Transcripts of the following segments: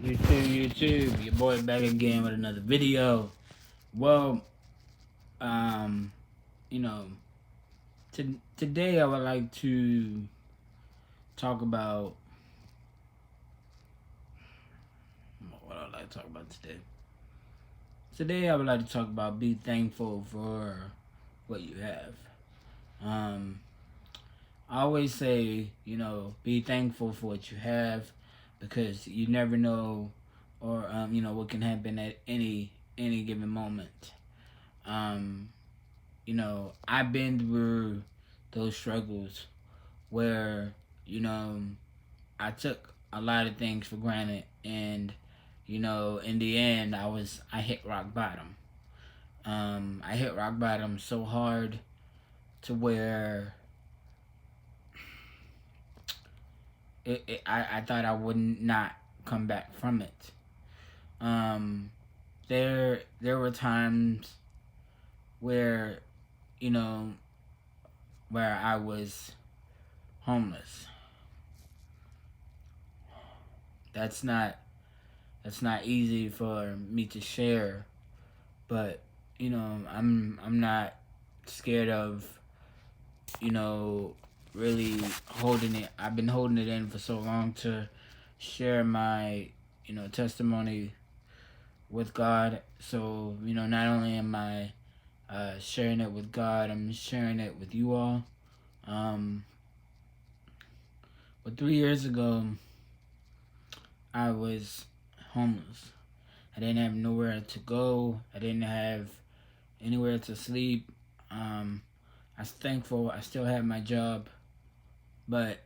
YouTube, your boy back again with another video. Well, um, you know, today I would like to talk about what I'd like to talk about today. Today I would like to talk about be thankful for what you have. Um, I always say, be thankful for what you have because you never know or what can happen at any given moment. Um, I've been through those struggles where, you know, I took a lot of things for granted and, in the end I hit rock bottom. I hit rock bottom so hard to where I thought I would not come back from it. Um, there were times where, you know, where I was homeless. That's not easy for me to share, but I'm not scared of really holding it. I've been holding it in for so long to share my testimony with God. So not only am I sharing it with God, I'm sharing it with you all. But 3 years ago, I was homeless. I didn't have nowhere to go. I didn't have anywhere to sleep. I was thankful I still had my job, but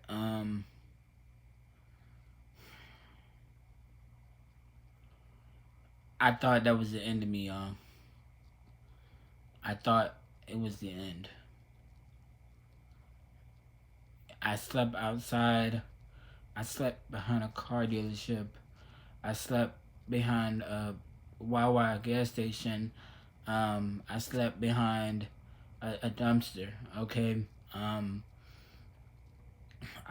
I thought that was the end of me, y'all. I thought it was the end. I slept outside. I slept behind a car dealership. I slept behind a Wawa gas station. I slept behind a dumpster. Okay. I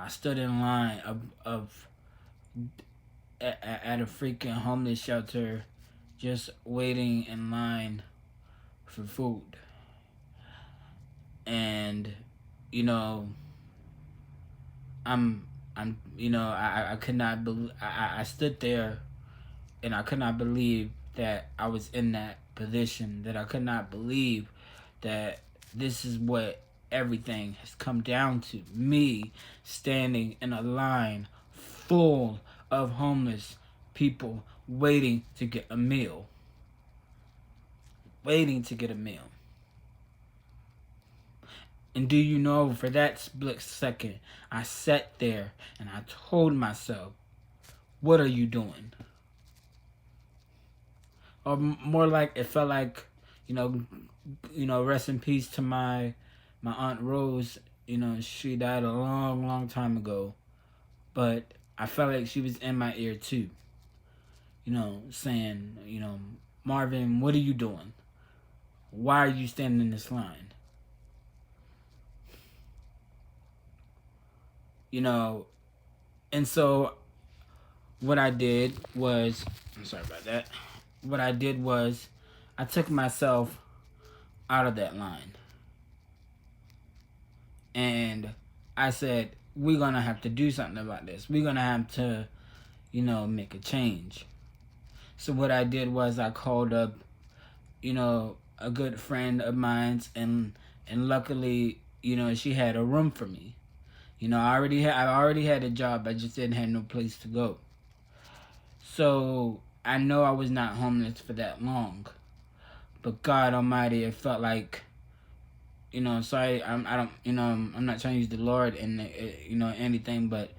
stood in line of at a freaking homeless shelter, just waiting in line for food. And I'm I could not believe I stood there and I could not believe that I was in that position, that I could not believe that this is what everything has come down to. Me standing in a line full of homeless people waiting to get a meal. Waiting to get a meal. And do you know, for that split second, I sat there and I told myself, what are you doing? Or more like, it felt like, rest in peace to my Aunt Rose. She died a long time ago. But I felt like she was in my ear too. Saying, Marvin, what are you doing? Why are you standing in this line? And so what I did was, I'm sorry about that. What I did was, I took myself out of that line. And I said, we're going to have to do something about this. We're going to have to, make a change. So what I did was I called up, a good friend of mine's, and luckily, she had a room for me. I already had a job. I just didn't have no place to go. So I know I was not homeless for that long. But God Almighty, it felt like, sorry, I don't, I'm not trying to use the Lord and anything, but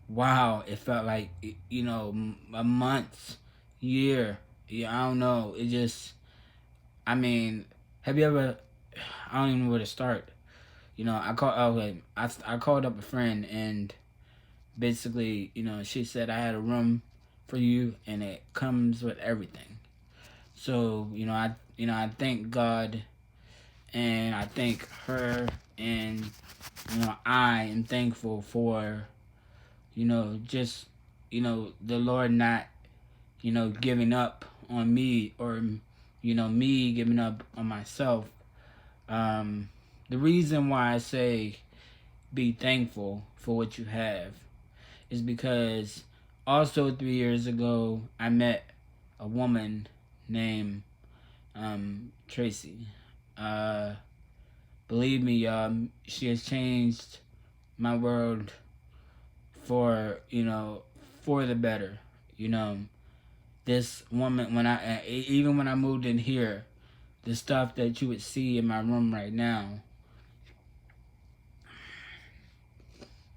wow, it felt like, a month, year, yeah, I don't know. It just, I mean, have you ever? I don't even know where to start. I called up a friend and basically, she said I had a room for you and it comes with everything. So, I thank God and I thank her, and I am thankful for just the Lord not giving up on me, or me giving up on myself. The reason why I say be thankful for what you have is because also 3 years ago I met a woman named Tracy. Uh, Believe me, she has changed my world for for the better. You know, this woman, even when I moved in here, the stuff that you would see in my room right now.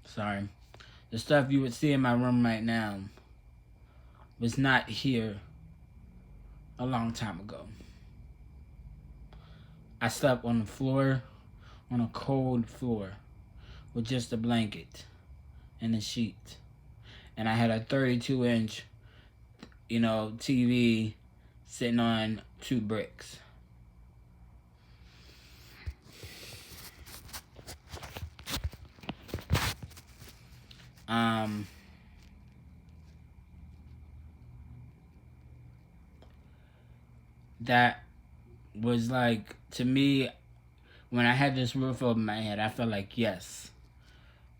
Sorry, the stuff you would see in my room right now was not here a long time ago. I slept on the floor, on a cold floor, with just a blanket and a sheet. And I had a 32-inch, TV sitting on 2 bricks. That was like, to me, when I had this roof over my head, I felt like, yes,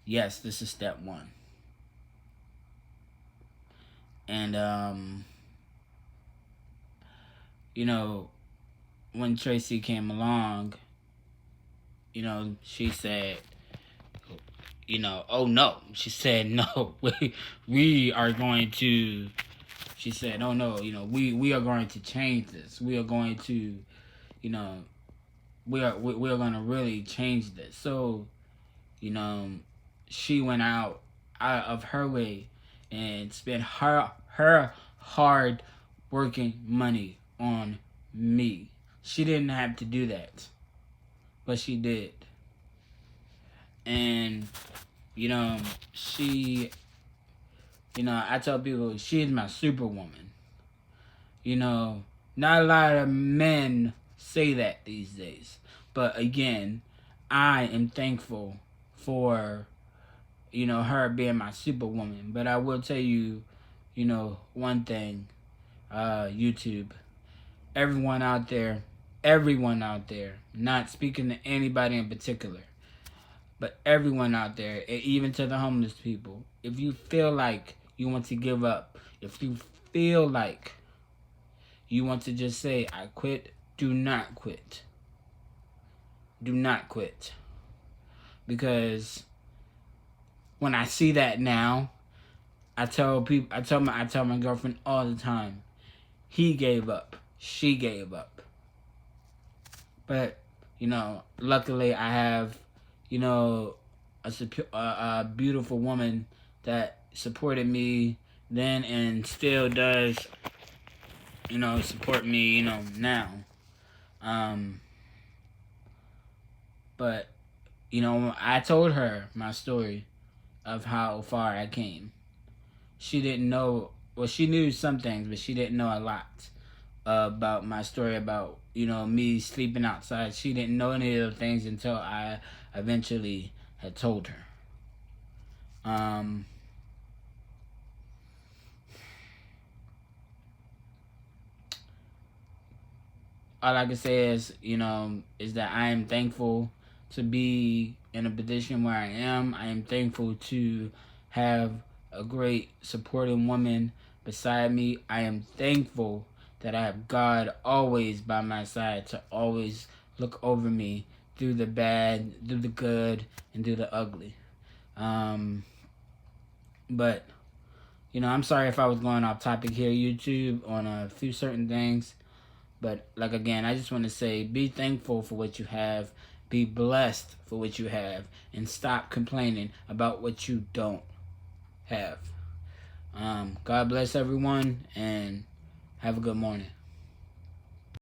this is step one. And, when Tracy came along, she said, oh no. She said, no, we are going to, she said, oh no, we are going to change this. We are going to, we are going to really change this. So, she went out of her way and spent her hard working money on me. She didn't have to do that, but she did. And she, I tell people she is my superwoman. Not a lot of men say that these days, but again, I am thankful for her being my superwoman. But I will tell you, one thing, YouTube, everyone out there, not speaking to anybody in particular, but everyone out there, even to the homeless people, if you feel like you want to give up, if you feel like you want to just say, I quit, do not quit. Do not quit. Because when I see that now, I tell my girlfriend all the time, he gave up, she gave up. But, luckily I have, a beautiful woman that supported me then and still does, support me, now. But, I told her my story of how far I came. She didn't know, well, she knew some things, but she didn't know a lot about my story about, me sleeping outside. She didn't know any of the things until I eventually had told her. All I can say is, is that I am thankful to be in a position where I am. I am thankful to have a great supporting woman beside me. I am thankful that I have God always by my side to always look over me through the bad, through the good, and through the ugly. But, I'm sorry if I was going off topic here, YouTube, on a few certain things. But, again, I just want to say, be thankful for what you have. Be blessed for what you have. And stop complaining about what you don't have. God bless everyone, and have a good morning.